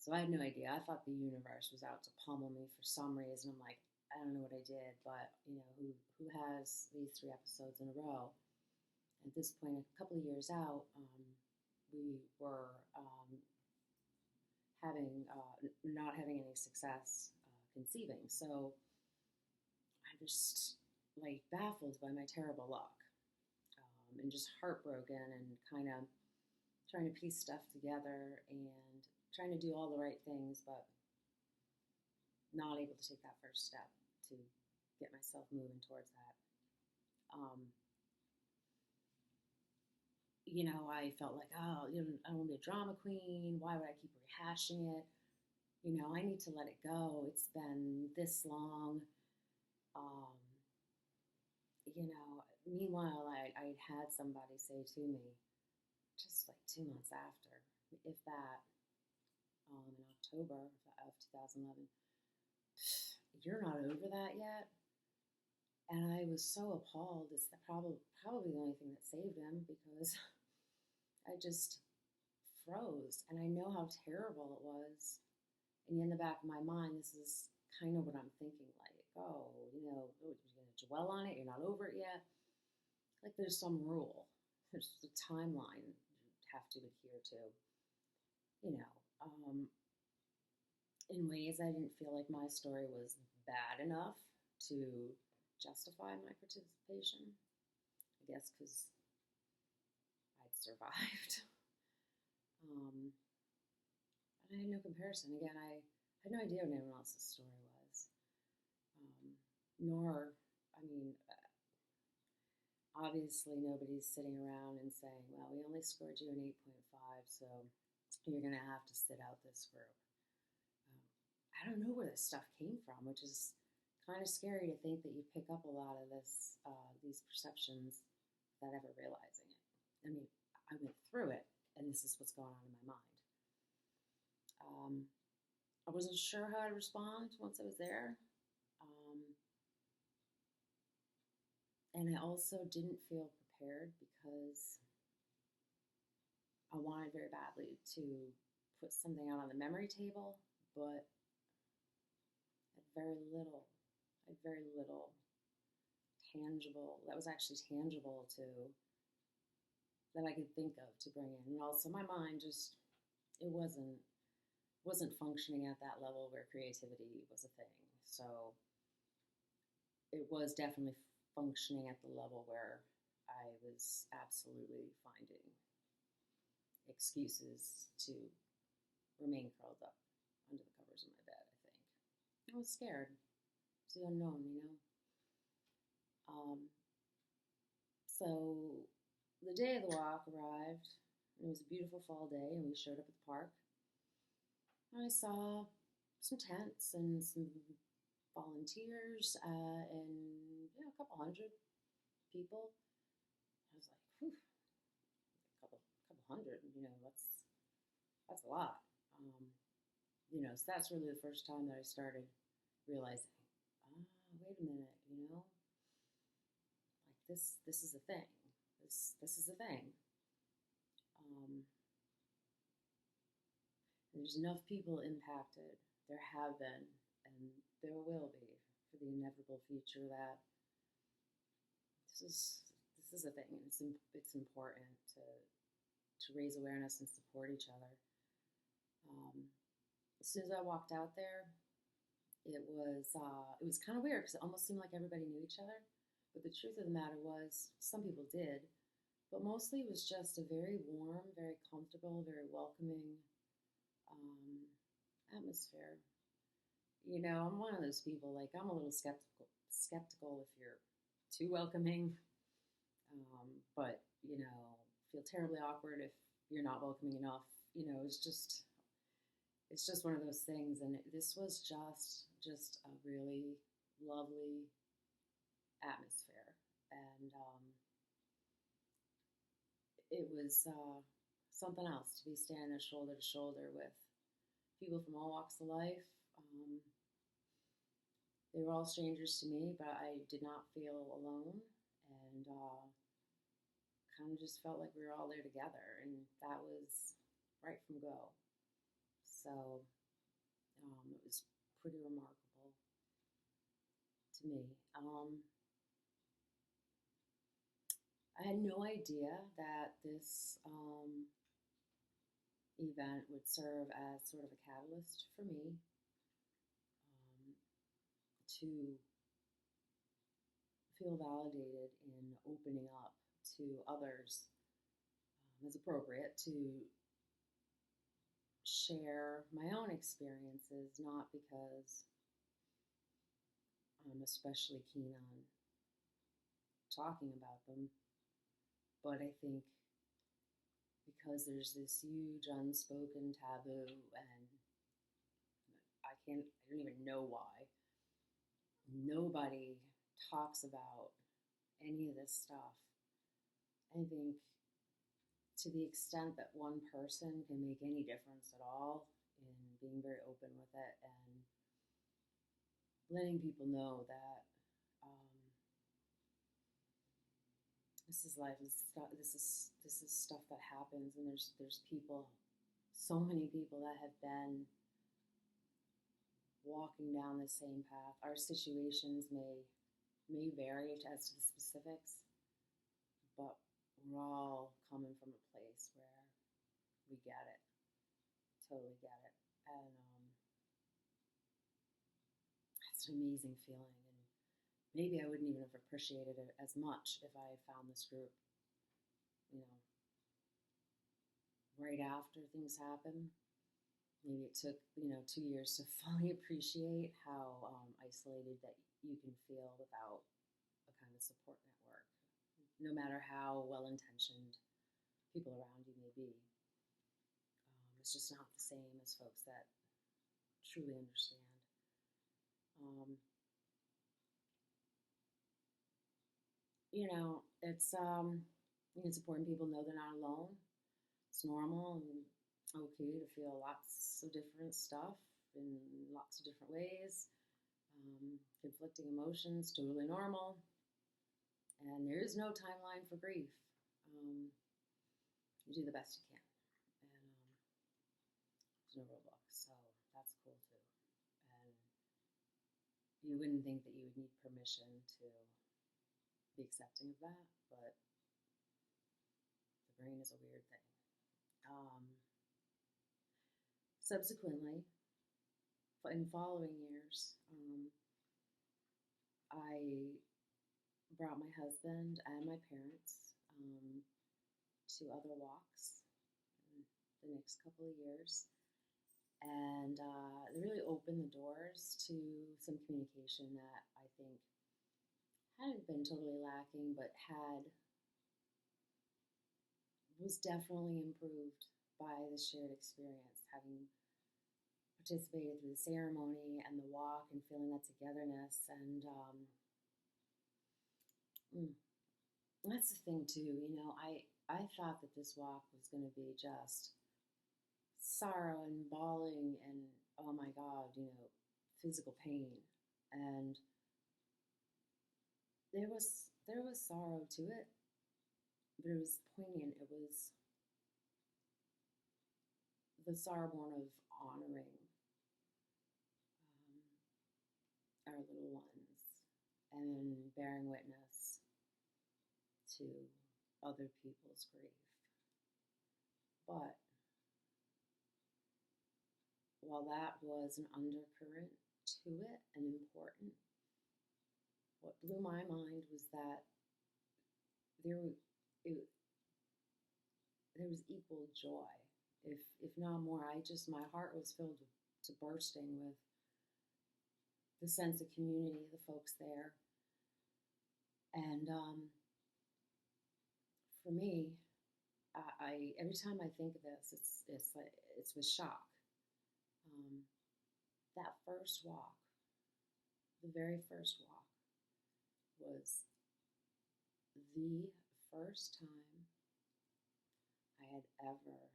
So I had no idea. I thought the universe was out to pummel me for some reason. I'm like, I don't know what I did, but who has these 3 episodes in a row? At this point, a couple of years out, we were having not having any success conceiving. So I'm just like baffled by my terrible luck, and just heartbroken and kind of trying to piece stuff together and trying to do all the right things, but not able to take that first step to get myself moving towards that. Um, I felt like, oh, I don't want to be a drama queen. Why would I keep rehashing it? I need to let it go. It's been this long. Um, Meanwhile, I'd had somebody say to me, just like 2 months after, if that, in October of 2011, you're not over that yet. And I was so appalled. It's probably the only thing that saved him because I just froze. And I know how terrible it was. And in the back of my mind, this is kind of what I'm thinking like, oh, you're going to dwell on it. You're not over it yet. Like there's some rule, there's a timeline you have to adhere to. You know, um, in ways I didn't feel like my story was bad enough to justify my participation. I guess because I'd survived. Um, and I had no comparison. Again, I had no idea what anyone else's story was. Nor, I mean, obviously nobody's sitting around and saying, well, we only scored you an 8.5, so you're going to have to sit out this group. I don't know where this stuff came from, which is kind of scary to think that you pick up a lot of these perceptions without ever realizing it. I mean, I went through it, and this is what's going on in my mind. I wasn't sure how to respond once I was there. And I also didn't feel prepared because I wanted very badly to put something out on the memory table, but I had very little tangible, that was actually tangible to, that I could think of to bring in. And also my mind just, it wasn't functioning at that level where creativity was a thing. So it was definitely functioning at the level where I was absolutely finding excuses to remain curled up under the covers of my bed, I think. I was scared. It's the unknown. So the day of the walk arrived. It was a beautiful fall day, and we showed up at the park. And I saw some tents and some volunteers, and a couple hundred people. I was like, whew, a couple hundred. That's a lot. So that's really the first time that I started realizing, wait a minute, like this is a thing. This is a thing. And there's enough people impacted. There have been, and there will be for the inevitable future that this is a thing, and it's important to raise awareness and support each other. As soon as I walked out there, it was kind of weird because it almost seemed like everybody knew each other. But the truth of the matter was, some people did, but mostly it was just a very warm, very comfortable, very welcoming atmosphere. I'm one of those people, like, I'm a little skeptical if you're too welcoming, but, feel terribly awkward if you're not welcoming enough. It's just one of those things. And this was just a really lovely atmosphere. And it was something else to be standing there shoulder to shoulder with people from all walks of life. They were all strangers to me, but I did not feel alone, and kind of just felt like we were all there together, and that was right from go. So it was pretty remarkable to me. I had no idea that this event would serve as sort of a catalyst for me to feel validated in opening up to others as appropriate to share my own experiences, not because I'm especially keen on talking about them, but I think because there's this huge unspoken taboo, and I don't even know why. Nobody talks about any of this stuff. I think to the extent that one person can make any difference at all in being very open with it and letting people know that this is life. This is stuff that happens, and there's people, so many people that have been walking down the same path. Our situations may vary as to the specifics, but we're all coming from a place where we get it, totally get it, and it's an amazing feeling. And maybe I wouldn't even have appreciated it as much if I found this group, you know, right after things happen. Maybe it took 2 years to fully appreciate how isolated that you can feel without a kind of support network, no matter how well-intentioned people around you may be. It's just not the same as folks that truly understand. It's important people know they're not alone. It's normal and okay to feel lots of different stuff in lots of different ways. Conflicting emotions, totally normal. And there is no timeline for grief. You do the best you can. And there's no rule book, so that's cool too. And you wouldn't think that you would need permission to be accepting of that, but the brain is a weird thing. Subsequently, in following years, I brought my husband and my parents to other walks in the next couple of years, and they really opened the doors to some communication that I think hadn't been totally lacking, but was definitely improved by the shared experience, having participated through the ceremony and the walk and feeling that togetherness. And that's the thing too, I thought that this walk was going to be just sorrow and bawling and, oh my God, physical pain. And there was sorrow to it, but it was poignant. It was the sorrow born of honoring our little ones and bearing witness to other people's grief. But while that was an undercurrent to it and important, what blew my mind was that there was equal joy, if not more. My heart was filled to bursting with the sense of community, the folks there. And for me, I every time I think of this, it's with shock. That first walk, the very first walk, was the first time I had ever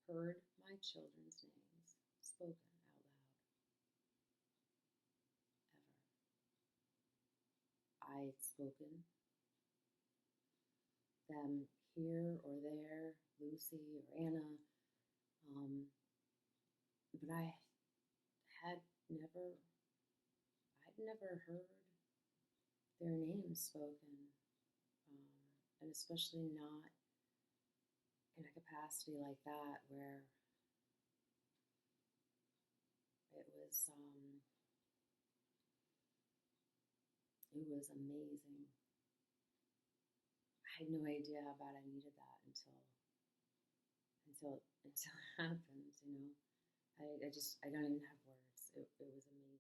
heard my children's names spoken out loud. Ever. I had spoken them here or there, Lucy or Anna, but had never, I'd never heard their names spoken, um, and especially not in a capacity like that where it was amazing. I had no idea how bad I needed that until it happened. I don't even have words. It was amazing.